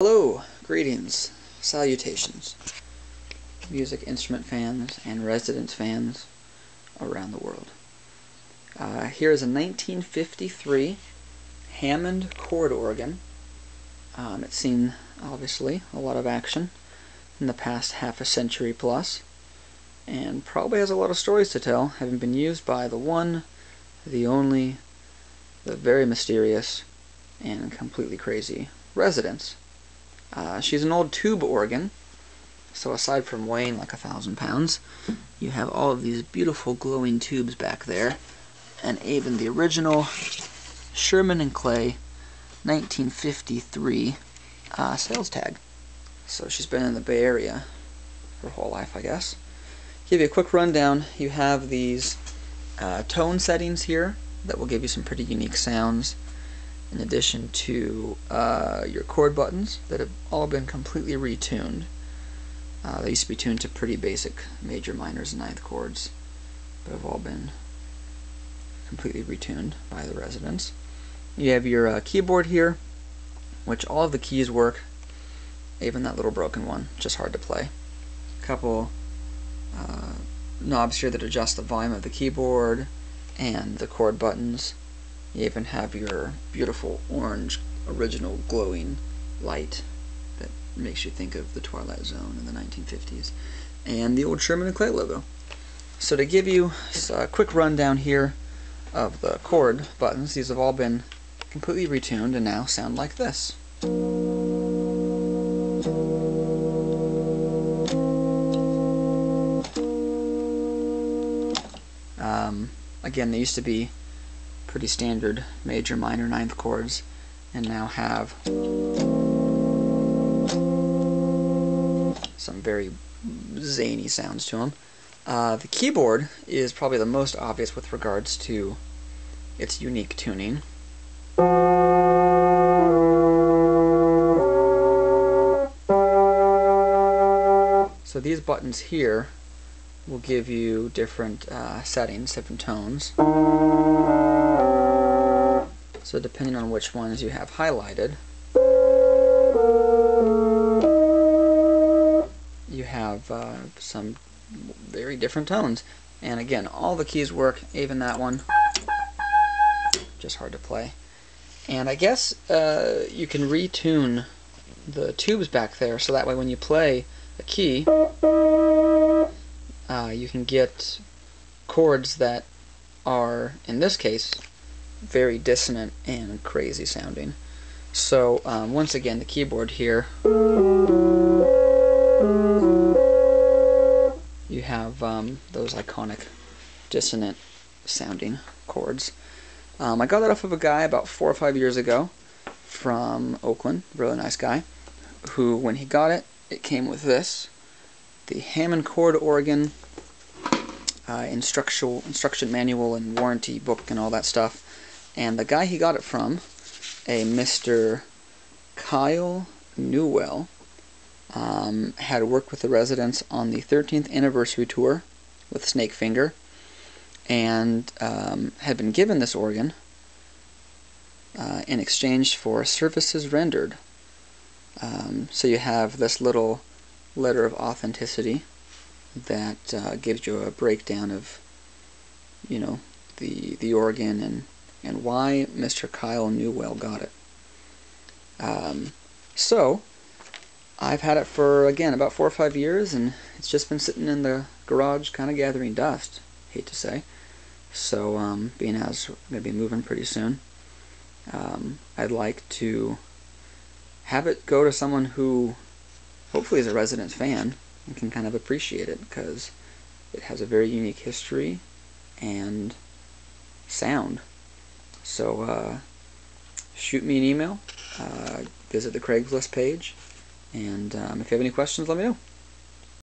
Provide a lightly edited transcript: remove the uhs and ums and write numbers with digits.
Hello, greetings, salutations, music instrument fans and residence fans around the world. Here is a 1953 Hammond Chord Organ. It's seen, obviously, a lot of action in the past half a century plus, and probably has a lot of stories to tell, having been used by the one, the only, the very mysterious, and completely crazy residents. She's an old tube organ, so aside from weighing like 1,000 pounds, you have all of these beautiful glowing tubes back there, and even the original Sherman & Clay 1953 sales tag. So she's been in the Bay Area her whole life, I guess. Give you a quick rundown. You have these tone settings here that will give you some pretty unique sounds, in addition to your chord buttons that have all been completely retuned. They used to be tuned to pretty basic major, minors, and ninth chords, but have all been completely retuned by the residents. You have your keyboard here, which all of the keys work, even that little broken one, just hard to play. A couple knobs here that adjust the volume of the keyboard and the chord buttons. You even have your beautiful orange original glowing light that makes you think of the Twilight Zone in the 1950s, and the old Sherman & Clay logo. So to give you a quick rundown here of the chord buttons, these have all been completely retuned and now sound like this. Again, they used to be pretty standard major, minor, ninth chords, and now have some very zany sounds to them. The keyboard is probably the most obvious with regards to its unique tuning. So these buttons here will give you different settings, different tones. So depending on which ones you have highlighted, you have some very different tones. And again, all the keys work, even that one, just hard to play. And I guess you can retune the tubes back there, so that way when you play a key, you can get chords that are, in this case, very dissonant and crazy sounding. So once again, the keyboard here, you have those iconic dissonant sounding chords. I got that off of a guy about 4 or 5 years ago from Oakland, really nice guy, who, when he got it, it came with this, the Hammond Chord Organ instruction manual and warranty book and all that stuff. And the guy he got it from, a Mr. Kyle Newell, had worked with the residents on the 13th anniversary tour with Snakefinger, and had been given this organ in exchange for services rendered. So you have this little letter of authenticity that gives you a breakdown of, you know, the organ and why Mr. Kyle Newell got it. So I've had it for, again, about 4 or 5 years, and it's just been sitting in the garage kind of gathering dust, hate to say. So being as we're going to be moving pretty soon, I'd like to have it go to someone who hopefully is a resident fan and can kind of appreciate it, because it has a very unique history and sound. So shoot me an email, visit the Craigslist page, and if you have any questions, let me know.